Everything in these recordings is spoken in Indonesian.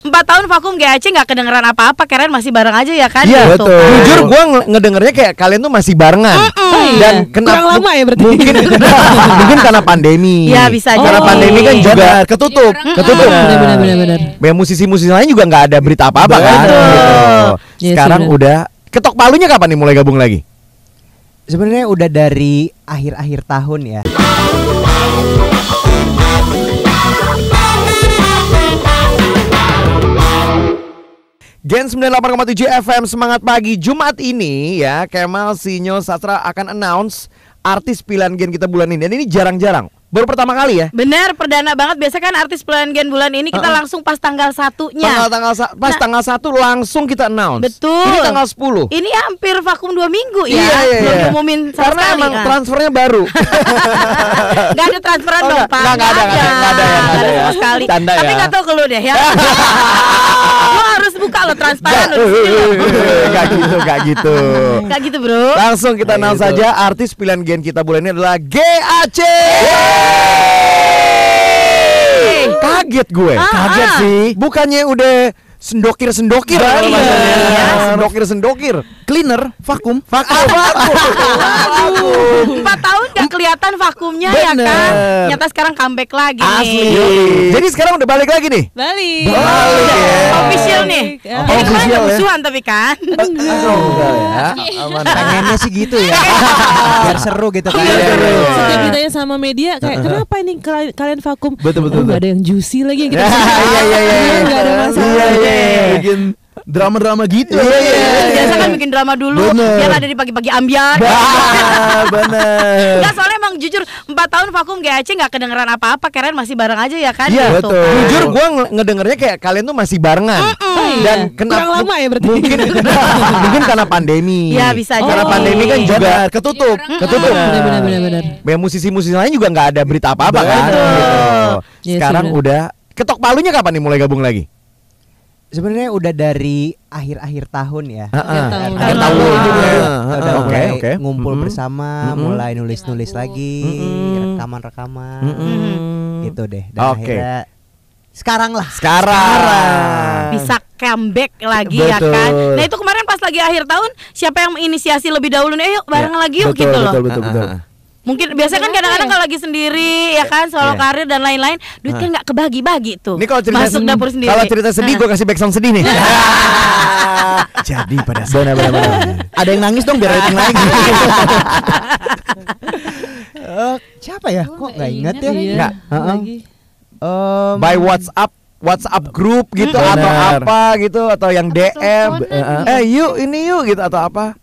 4 tahun vakum GAC nggak kedengeran apa-apa, keren masih bareng aja ya kan? Iya gitu. betul. Jujur gue ngedengernya kayak kalian tuh masih barengan. Dan kurang lama ya berarti. Mungkin karena pandemi. Ya bisa aja. Karena pandemi kan juga ketutup. Benar. Musisi-musisi lain juga nggak ada berita apa-apa kan. Gitu. Iya, Sekarang udah ketok palunya kapan nih mulai gabung lagi? Sebenarnya udah dari akhir-akhir tahun ya. Gen 98,7 FM Semangat Pagi Jumat ini ya, Kemal Sinyo Sastra akan announce artis pilihan Gen kita bulan ini. Dan ini jarang-jarang, baru pertama kali ya. Bener, perdana banget. Biasa kan artis pilihan Gen bulan ini kita langsung pas tanggal 1-nya. Tanggal 1 langsung kita announce. Betul. Ini tanggal 10. Ini hampir vakum 2 minggu ya. Iya. Belum diumumin sama Karena sekali. emang transfernya baru. Gak ada transferan Oh, dong nggak, Pak. nggak ada ya. Nggak ada sama sekali. Canda Tapi ya. gak tau ke lu deh ya. Lo harus buka lo transparan lo. Gak gitu. Gak gitu bro. Langsung kita announce saja artis pilihan Gen kita bulan ini adalah GAC. Kaget gue. Kaget sih. Bukannya udah sendokir-sendokir. Sendokir-sendokir. Cleaner, vakum. 4 tahun gak kelihatan vakumnya ya Bener. kan. Nyata sekarang comeback lagi Asli. nih. Jadi sekarang udah balik lagi nih. Balik. Official nih. Ya. Jadi kemarin Official gak ya. musuhan tapi kan. Pengennya sih gitu ya. Biar seru gitu kan. Setiap ditanya sama media kayak kenapa ini kalian vakum? Betul. Gak ada yang juicy lagi kita. Iya. Gak ada masalah. Bikin drama-drama gitu. Biasa kan bikin drama dulu. Bener. Yang ada di pagi-pagi ambiar. Bener. Enggak, soalnya emang jujur 4 tahun vakum GAC nggak kedengeran apa-apa, keren masih bareng aja ya kan? Iya Gitu. betul. Jujur gue ngedengernya kayak kalian tuh masih barengan. Dan Kurang lama ya berarti. Mungkin karena pandemi. Ya bisa aja. Karena pandemi kan juga ketutup. Benar. Musisi-musisi lain juga nggak ada berita apa-apa kan. Gitu. Iya, Sekarang sih, udah ketok palunya kapan nih mulai gabung lagi? Sebenarnya udah dari akhir-akhir tahun ya. Akhir tahun juga. Udah mulai Oke. ngumpul bersama, mulai nulis-nulis lagi, rekaman-rekaman, gitu deh. Dan Oke. akhirnya sekarang Bisa comeback lagi ya Betul. kan. Nah itu kemarin pas lagi akhir tahun siapa yang menginisiasi lebih dahulu nih, ayo bareng lagi yuk gitu loh. Betul. Mungkin biasa kan kadang-kadang kalau lagi sendiri ya kan, solo karir dan lain-lain, duit kan nggak kebagi-bagi tuh. Ini kalau cerita masuk dapur sendiri. Kalau cerita sedih gue kasih backsound sedih nih. Jadi pada saat benar. Ada yang nangis dong biar rating naik. siapa ya? Kok nggak ingat ya? Nggak. Lagi. By WhatsApp group gitu atau apa gitu atau yang DM. Yuk ini yuk gitu atau apa?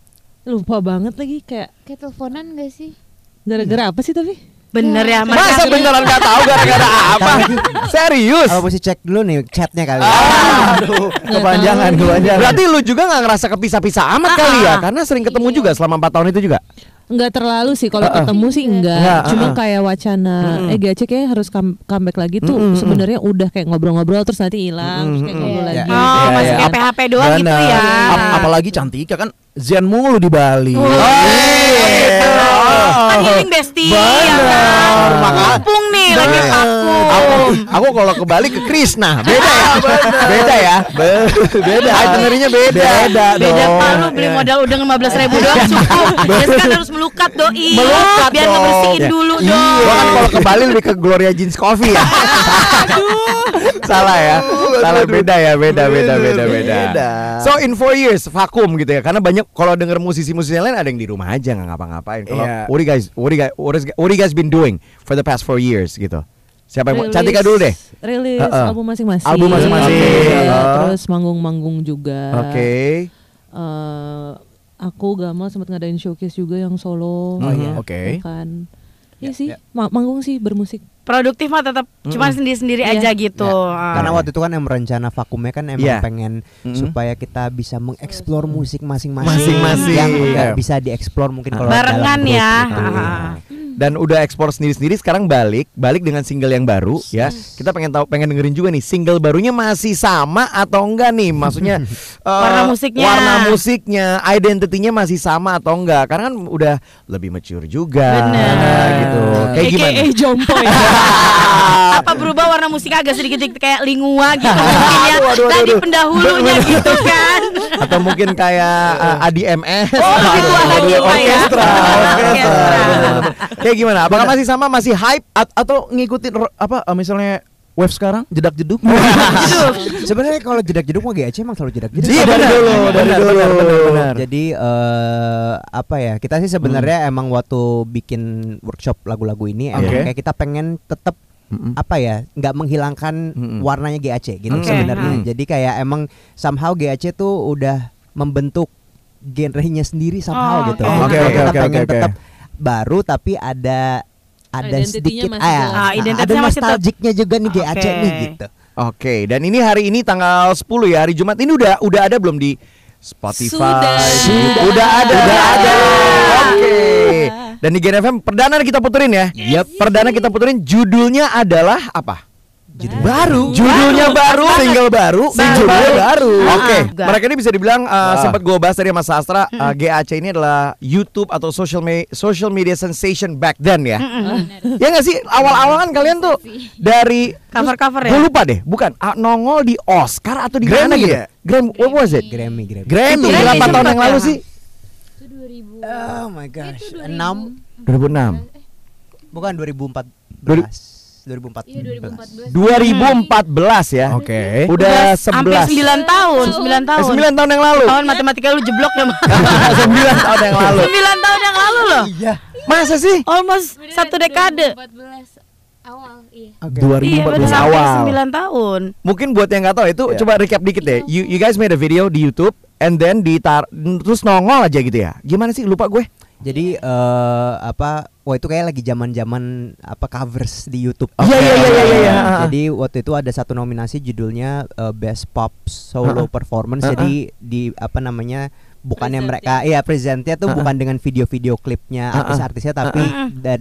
Lupa banget lagi kayak teleponan gak sih? gara-gara apa sih tapi? Bener ya. Masa beneran gak tahu gara-gara apa? Serius? Kalau mesti cek dulu nih chatnya kali. Aduh, kepanjangan. Berarti lu juga gak ngerasa kepisah-pisah amat kali ya? Karena sering ketemu juga selama 4 tahun itu juga. Enggak terlalu sih kalau ketemu sih enggak. Cuma kayak wacana GAC kayaknya harus comeback lagi tuh sebenarnya udah kayak ngobrol-ngobrol terus nanti hilang terus kayak ngobrol lagi. Oh, masih kayak PHP doang gitu ya. Apalagi Cantika kan Zen mulu di Bali. Kan healing bestie ya kan. Kampung nih lagi vakum. Aku kalau ke Bali ke Krishna. Beda ya? Beda. Itinerary-nya beda. Beda Palu beli modal udang 15.000 doang cukup. Biasa kan harus melukat doi. Melukat biar dong. ngebersihin dulu dong. Gua kan kalau ke Bali lebih ke Gloria Jeans Coffee ya. Salah ya. Salah beda. So in 4 years vakum gitu ya. Karena banyak kalau denger musisi-musisi lain ada yang di rumah aja nggak ngapa-ngapain. Kalau what you guys been doing for the past 4 years gitu? Siapa yang mau? Cantika dulu deh. Rilis album masing-masing. Album masing-masing. Terus manggung-manggung juga. Oke. Aku Gamal sempat ngadain showcase juga yang solo. Oke. Kan. Iya sih, manggung sih bermusik. Produktif mah tetap cuma sendiri-sendiri aja gitu. Karena waktu itu kan yang rencana vakumnya kan emang pengen supaya kita bisa mengeksplor musik masing-masing yang nggak bisa dieksplor mungkin kalau barengan dalam grup ya. gitu. Dan udah ekspor sendiri-sendiri, sekarang balik dengan single yang baru ya. Kita pengen dengerin juga nih single barunya masih sama atau enggak nih? Maksudnya warna musiknya, identitinya masih sama atau enggak? Karena kan udah lebih mature juga. Bener. Gitu. Kayak gimana? Jompo ya. Apa berubah warna musik agak sedikit kayak Lingua gitu mungkin ya. Tadi pendahulunya gitu kan. Atau mungkin kayak Adi MS. Orkestra. Kayak gimana? Apakah masih sama, masih hype atau ngikutin apa misalnya wave sekarang jedak-jeduk? Sebenarnya kalau jedak-jeduk mah GAC emang selalu jedak-jeduk. Iya dari dulu. Benar. Jadi apa ya? Kita sih sebenarnya emang waktu bikin workshop lagu-lagu ini emang kayak kita pengen tetap apa ya, nggak menghilangkan warnanya GAC gitu sebenarnya. Jadi kayak emang somehow GAC tuh udah membentuk genrenya sendiri somehow gitu. Kita pengen tetap baru tapi ada sedikit ada nostalgicnya juga nih GAC nih gitu. Oke, dan ini hari ini tanggal 10 ya, hari Jumat ini udah ada belum di Spotify? Udah ada. Oke. Dan di Gen FM perdana kita puterin ya. Perdana kita puterin judulnya adalah apa? Judulnya baru, single baru. Oke. Mereka ini bisa dibilang sempat gue bahas tadi Mas Sastra, GAC ini adalah YouTube atau social media sensation back then ya. Ya nggak sih, awal-awal kan kalian tuh dari cover ya. Gue lupa deh, bukan nongol di Oscar atau di mana gitu. What was it? Grammy. Berapa tahun yang lalu sih? Itu 2000. Oh my gosh. 2006. 2006. Bukan 2014. 2014 ya. Oke. Udah 11. Hampir 9 tahun. 9 tahun yang lalu. Tahun matematika lu jeblok ya. 9 tahun yang lalu. 9 tahun yang lalu loh. Iya. Masa sih? Almost 1 dekade. 2014 awal, iya. 2014 awal. 9 tahun. Mungkin buat yang nggak tahu itu coba recap dikit deh. You guys made a video di YouTube and then terus nongol aja gitu ya. Gimana sih? Lupa gue. Jadi itu kayak lagi zaman-zaman covers di YouTube. Iya. Jadi waktu itu ada satu nominasi judulnya Best Pop Solo Performance. Jadi di bukannya mereka presentnya tuh bukan dengan video-video klipnya artis-artisnya tapi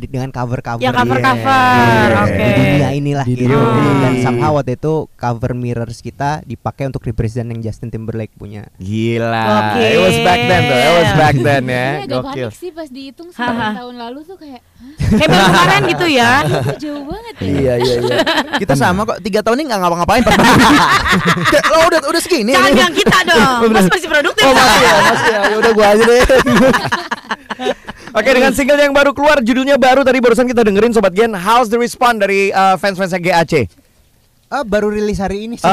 dengan cover-cover. Ya cover-cover. Di dunia inilah gitu. Dan somehow waktu itu cover Mirrors kita dipakai untuk represent yang Justin Timberlake punya. Gila. It was back then ya. Ini agak panik sih pas dihitung 9 tahun lalu tuh kayak kayak baru kemarin gitu ya. Jauh banget ya. Iya. Kita sama kok 3 tahun ini nggak ngapa-ngapain. Lo udah segini. Jangan bilang kita dong. Masih produktif. Ya udah gua aja deh. Oke, dengan single yang baru keluar, judulnya baru tadi barusan kita dengerin Sobat Gen. How's the response dari fans-fansnya GAC? Baru rilis hari ini sih.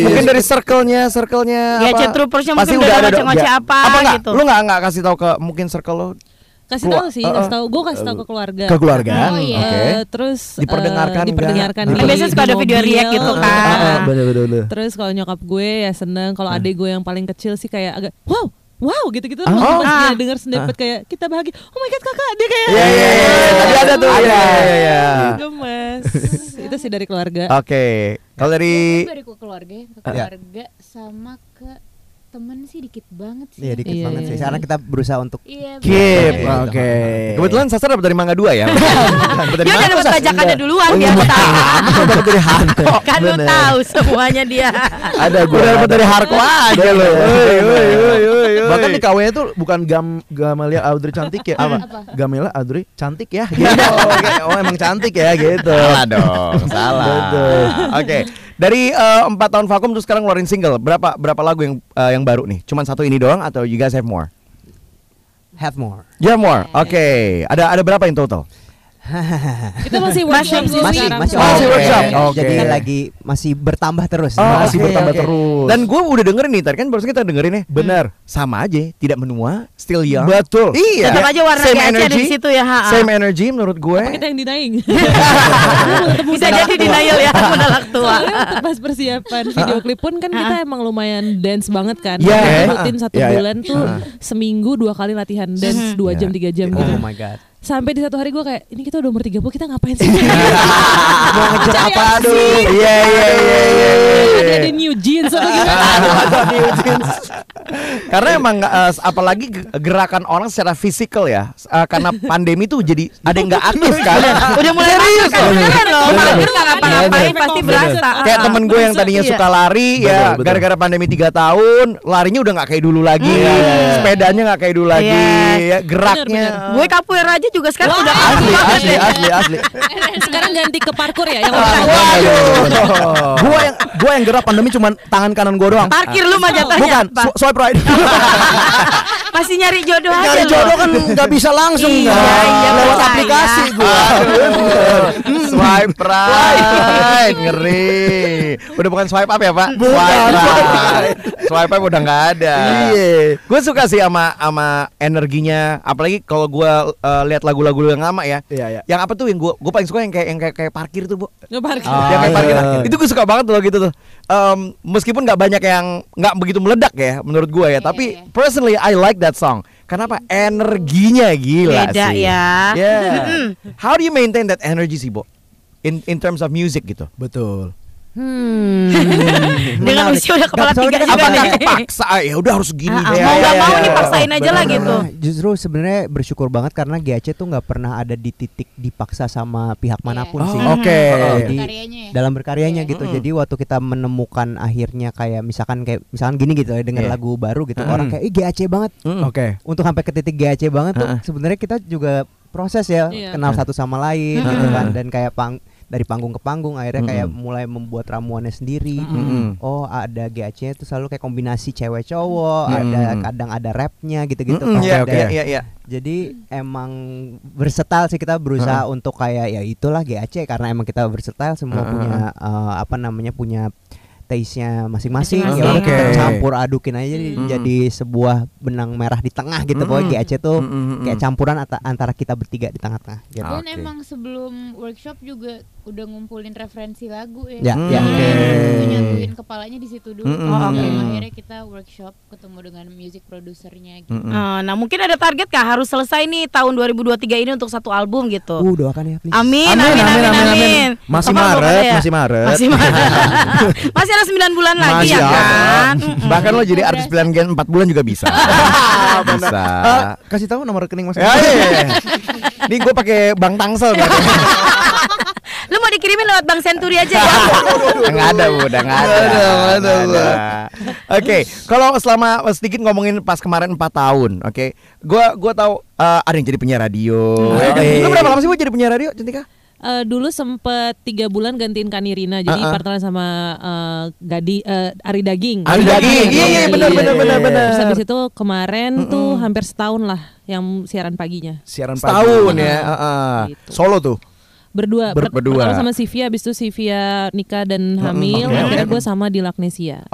Mungkin dari circle-nya GAC Troopersnya pasti mungkin udah ngoceh-ngoceh apa gitu. Lu nggak kasih tahu ke mungkin circle lo? Kasih tahu sih, gue kasih tahu ke keluarga. Ke keluarga. Terus diperdengarkan. Biasanya suka ada video react gitu kan. Bener. Terus kalau nyokap gue ya seneng, kalau adik gue yang paling kecil sih kayak agak wow gitu-gitu. Pas dia denger snippet kayak kita bahagia. Oh my god kakak, dia kayak tadi ada tuh. Iya. Gemes. Itu sih dari keluarga. Oke. Kalau dari keluarga sama ke temen sih dikit banget sih. Iya dikit banget sih. Sekarang kita berusaha untuk keep. Oke. Kebetulan Sastra dapat dari Mangga 2 ya. Dia udah dapat bajakannya duluan dia tahu. Dapat dari Harko. Kan lu tahu semuanya dia. Ada gue dapat dari Harko aja lo. Bahkan di KW-nya tuh bukan Gamelia Audrey cantik ya. Apa? Gamelia Audrey cantik ya. Gitu. Oh emang cantik ya gitu. Salah dong. Salah. Oke. Dari 4 tahun vakum terus sekarang ngeluarin single. Berapa lagu yang baru nih? Cuman satu ini doang atau you guys have more? Have more. You have more. Oke. Ada berapa in total? Kita masih workshop sih sekarang. Masih workshop. Jadi lagi masih bertambah terus. Masih bertambah terus. Dan gue udah dengerin nih, tadi kan baru kita dengerin ya. Benar. Sama aja, tidak menua, still young. Betul. Iya. Tetap aja warna GAC ada di situ ya. Same energy menurut gue. Apa kita yang denying? Bisa jadi denial ya, menolak tua. Pas persiapan video klip pun kan kita emang lumayan dance banget kan. Iya. Rutin 1 bulan tuh seminggu 2 kali latihan dance 2 jam 3 jam gitu. Oh my god. Sampai di satu hari gue kayak ini kita udah umur 30 kita ngapain sih? Mau ngejar apa dulu? Iya. Ada new jeans atau gimana? Karena emang apalagi gerakan orang secara fisikal ya, karena pandemi tuh jadi ada yang nggak aktif kan. Udah mulai serius kan loh. Mager nggak ngapa-ngapain pasti berasa. Kayak temen gue yang tadinya suka lari ya, gara-gara pandemi 3 tahun larinya udah nggak kayak dulu lagi. Sepedanya nggak kayak dulu lagi. Ya, geraknya. Gue capoeira aja juga sekarang udah asli. Sekarang ganti ke parkour ya yang Gua yang gerak pandemi cuma tangan kanan gua doang. parkir lu mah jatahnya. Bukan, swipe right. Masih nyari jodoh aja. Nyari jodoh kan nggak bisa langsung lewat aplikasi gua. Swipe right. Ngeri. Udah bukan swipe up ya, Pak? Swipe right. Swipe up udah nggak ada. Iya. Gue suka sih sama energinya, apalagi kalau gue lihat lagu-lagu yang lama ya. Iya. Yang apa tuh yang gue paling suka yang kayak parkir tuh, Bu. Ngeparkir. Yang kayak parkir. Itu gue suka banget tuh gitu tuh. Meskipun nggak banyak yang nggak begitu meledak ya menurut gue ya, tapi personally I like that song. Kenapa? Energinya gila beda sih. ya. Yeah. How do you maintain that energy sih, Bo? In terms of music gitu. Betul. Dengan usia udah kepala 3 juga Apakah nih. kepaksa? Ya udah harus gini. Mau nggak mau nih paksain aja lah gitu. Justru sebenarnya bersyukur banget karena GAC tuh nggak pernah ada di titik dipaksa sama pihak manapun sih. Oke. Jadi dalam berkaryanya gitu. Jadi waktu kita menemukan akhirnya kayak misalkan gini gitu ya, dengan lagu baru gitu, orang kayak GAC banget. Oke. Untuk sampai ke titik GAC banget tuh sebenarnya kita juga proses ya, kenal satu sama lain gitu kan, dan kayak dari panggung ke panggung akhirnya kayak mulai membuat ramuannya sendiri. Oh, ada GAC-nya itu selalu kayak kombinasi cewek cowok, ada kadang ada rapnya gitu-gitu kan. Iya. Jadi emang versatile sih, kita berusaha untuk kayak ya itulah GAC karena emang kita versatile, semua punya punya taste-nya masing-masing. Ya udah kita campur adukin aja jadi sebuah benang merah di tengah gitu. Pokoknya GAC tuh kayak campuran antara kita bertiga di tengah-tengah gitu. Dan emang sebelum workshop juga udah ngumpulin referensi lagu ya. Nyatuin kepalanya di situ dulu. Akhirnya kita workshop ketemu dengan music produsernya gitu. Nah, mungkin ada target kah harus selesai nih tahun 2023 ini untuk satu album gitu. Doakan ya please. Amin. Masih Apa Maret, ya? masih Maret. Masih ada 9 bulan lagi ya kan. Bahkan lo jadi artis pilihan Gen 4 bulan juga bisa. Bisa. Kasih tahu nomor rekening Mas. Nih gue pakai Bank Tangsel. Lu mau dikirimin lewat Bank Senturi aja ya? Nggak ada, Bu. Udah nggak ada. Oke, kalau selama sedikit ngomongin pas kemarin 4 tahun, oke. Gua tahu ada yang jadi penyiar radio. Lu berapa lama sih Bu jadi penyiar radio, Cantika? Dulu sempet 3 bulan gantiin Kanirina, jadi partneran sama Ari Daging. Iya, benar. Terus habis itu kemarin tuh hampir setahun lah yang siaran paginya. Setahun ya. Gitu. Solo tuh. Berdua. Pertama sama Sivia, habis itu Sivia nikah dan hamil, akhirnya gue sama di Lagnesia.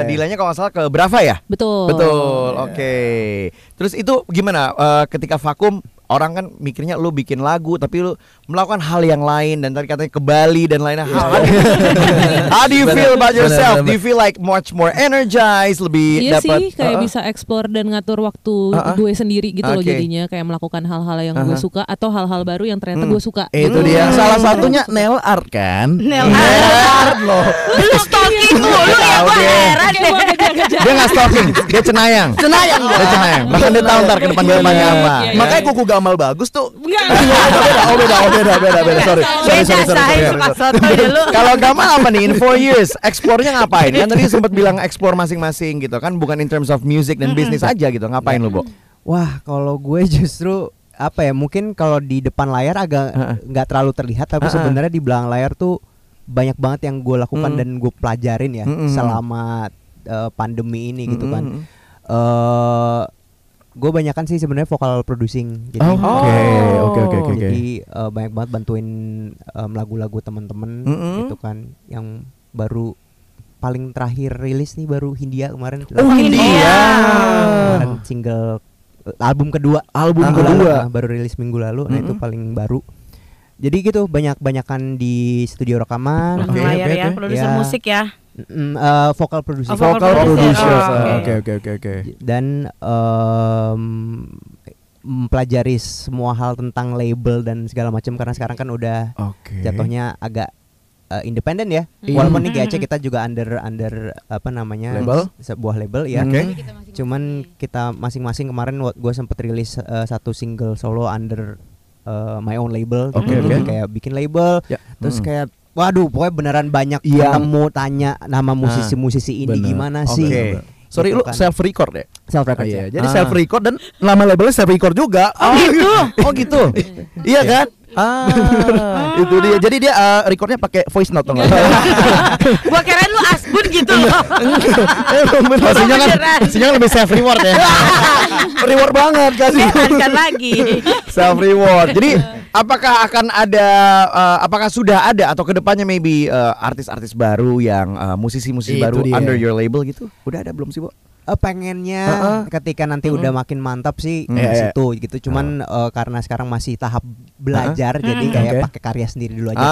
Dilanya kalau nggak salah ke Brava ya? Betul. Oke. Terus itu gimana ketika vakum? Orang kan mikirnya lu bikin lagu tapi lu melakukan hal yang lain, dan tadi katanya ke Bali dan lainnya. How do you feel about yourself? Do you feel like much more energized, lebih iya dapat sih, kayak bisa explore dan ngatur waktu gue sendiri gitu loh, jadinya kayak melakukan hal-hal yang gue suka atau hal-hal baru yang ternyata gue suka. Itu dia. Salah satunya nail art kan? Nail art loh. Lu stalking mulu ya, gue heran deh. Dia nggak stalking, dia cenayang. Dia cenayang. Bahkan dia tahu ntar ke depan dia banyak apa. Makanya kuku Gamal bagus tuh. Enggak. Beda. Sorry. Kalau Gamal apa nih in 4 years? Explore-nya ngapain? Kan tadi sempat bilang explore masing-masing gitu kan, bukan in terms of music dan bisnis aja gitu. Ngapain lu, Bo? Wah, kalau gue justru apa ya? Mungkin kalau di depan layar agak nggak terlalu terlihat, tapi sebenarnya di belakang layar tuh banyak banget yang gue lakukan dan gue pelajarin ya selama pandemi ini gitu kan. Gue banyakan sih sebenarnya vokal producing. Jadi, Oke. Jadi banyak banget bantuin lagu-lagu teman-teman gitu kan, yang baru paling terakhir rilis nih baru Hindia kemarin. Hindia. Kemarin single album kedua baru rilis minggu lalu. Nah itu paling baru. Jadi gitu banyakan di studio rekaman. Layar ya, produser musik ya. Vokal producer. Oke. Dan mempelajari semua hal tentang label dan segala macam, karena sekarang kan udah jatuhnya agak independen ya. Walaupun nih GAC kita juga under apa namanya? Label? Sebuah label ya. Cuman kita masing-masing kemarin gue sempet rilis satu single solo under my own label. Kayak bikin label. Terus kayak waduh, pokoknya beneran banyak ketemu tanya nama musisi-musisi ini gimana sih. Sorry, gitu lu self record ya? Self record ya. Jadi self record dan nama labelnya self record juga. Oh gitu. Iya kan? Itu dia. Jadi dia recordnya pakai voice note enggak? Gua kirain lu asbun gitu loh. Maksudnya kan lebih self reward ya. Reward banget kasih. Kan lagi. Self reward. Jadi apakah akan ada apakah sudah ada atau kedepannya maybe artis-artis baru yang musisi-musisi baru under your label gitu? Udah ada belum sih, Bo? Pengennya ketika nanti udah makin mantap sih situ gitu. Cuman karena sekarang masih tahap belajar jadi kayak pakai karya sendiri dulu aja.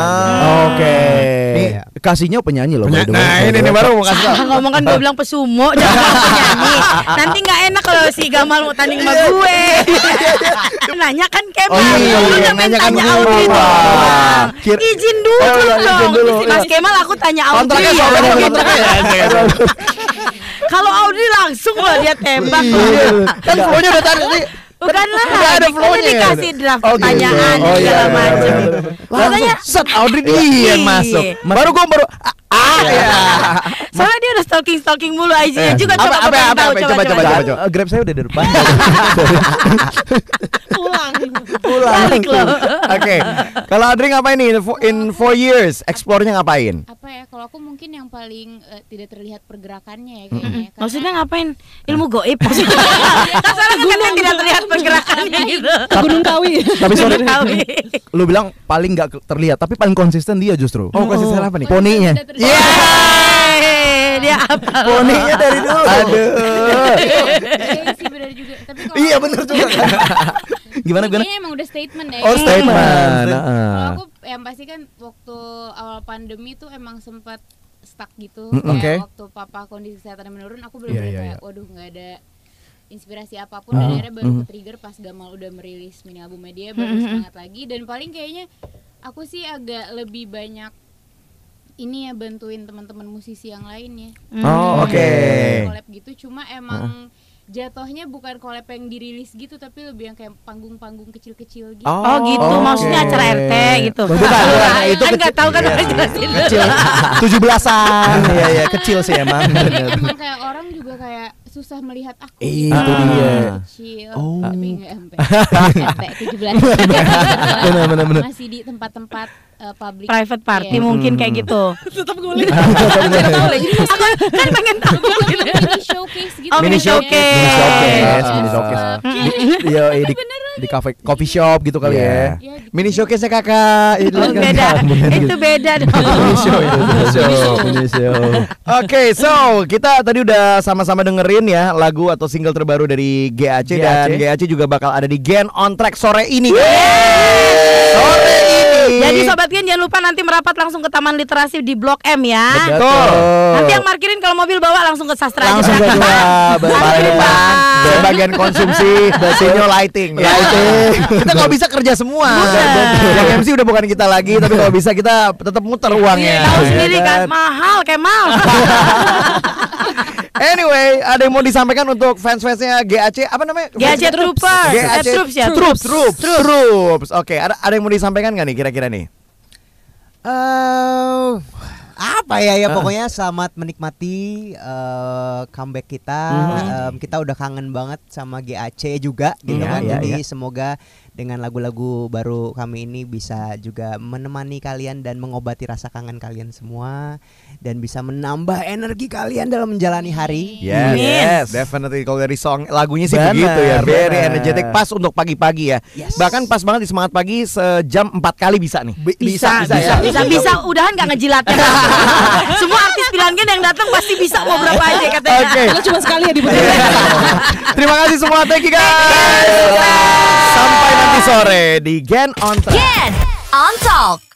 Nih kasihnya penyanyi loh. Nah, ini baru mau kasih. Ngomong kan gue bilang pesumo jangan penyanyi. Nanti nggak enak kalau si Gamal mau tanding sama gue. Nanya kan Kemal. Lu namanya tanya Audrey doang. Izin dulu. Mas Kemal aku tanya Audrey. Kalau Audrey langsung loh dia tembak. Kan flow-nya udah tadi. Bukan lah, udah ada flow-nya. Dikasih draft pertanyaan segala macam. Katanya set Audrey dia yang masuk. Baru Soalnya dia udah stalking mulu IG-nya juga. Coba. Grab saya udah di depan. Pulang. Balik loh. Oke. Kalau Audrey ngapain nih in 4 years? Explore-nya ngapain? Apa ya? Kalau aku mungkin yang paling tidak terlihat pergerakannya ya kayaknya. Maksudnya ngapain? Ilmu goib maksudnya. Soalnya kan tidak terlihat pergerakannya gitu. Gunung Kawi. Tapi sorry, lu bilang paling nggak terlihat, tapi paling konsisten dia justru. Konsisten apa nih? Poninya. Dia apa? Poninya dari dulu. Aduh. Iya sih benar juga. Tapi kalau Iya benar juga. Gimana? Kayaknya emang udah statement ya. Oh, statement. Kalau aku yang pasti kan waktu awal pandemi tuh emang sempat stuck gitu. Kayak waktu papa kondisi kesehatannya menurun, aku benar-benar kayak waduh nggak ada inspirasi apapun. Dan akhirnya baru ke-trigger pas Gamal udah merilis mini album media, baru semangat lagi. Dan paling kayaknya aku sih agak lebih banyak ini ya bantuin teman-teman musisi yang lain ya. Collab gitu, cuma emang jatuhnya bukan collab yang dirilis gitu, tapi lebih yang kayak panggung-panggung kecil-kecil gitu. Oh gitu, maksudnya acara RT gitu. Bukan, itu kan nggak tahu kan harus jelasin. Kecil, 17-an. Iya, kecil sih emang. Emang kayak orang juga kayak susah melihat aku. Itu dia. Kecil, tapi nggak sampai 17. Benar. Masih di tempat-tempat public, private party mungkin kayak gitu. Tetap gue kan pengen tahu gitu. Mini showcase gitu. Mini showcase. Iya, di cafe coffee shop gitu kali ya. Mini showcase-nya kakak. Itu beda dong. Mini show. Oke, so kita tadi udah sama-sama dengerin ya lagu atau single terbaru dari GAC dan GAC juga bakal ada di Gen on Track sore ini. Sore ini. Jadi sobat Gen jangan lupa nanti merapat langsung ke Taman Literasi di Blok M ya. Betul. Nanti yang parkirin kalau mobil bawa langsung ke Sastra aja. Langsung ke bagian konsumsi, Sinyo lighting. Kita kalau bisa kerja semua. Yang MC udah bukan kita lagi, tapi kalau bisa kita tetap muter uangnya. Tahu sendiri kan mahal Kemal. Anyway, ada yang mau disampaikan untuk fans-fansnya GAC apa namanya? GAC Troopers. GAC Troops ya. Troops. Oke, ada yang mau disampaikan nggak nih kira-kira nih? Apa ya pokoknya selamat menikmati comeback kita. Kita udah kangen banget sama GAC juga gitu kan. Jadi semoga dengan lagu-lagu baru kami ini bisa juga menemani kalian dan mengobati rasa kangen kalian semua dan bisa menambah energi kalian dalam menjalani hari. Yes, definitely. Kalau dari song lagunya sih begitu ya, very energetic, pas untuk pagi-pagi ya. Bahkan pas banget di semangat pagi sejam 4 kali bisa nih. Bisa. Udahan nggak ngejilat. Semua artis Pilihan Gen yang datang pasti bisa mau berapa aja katanya. Kalau cuma sekali ya diputar. Terima kasih semua, thank you guys. Sampai nanti sore di Gen on Talk. Gen on Talk.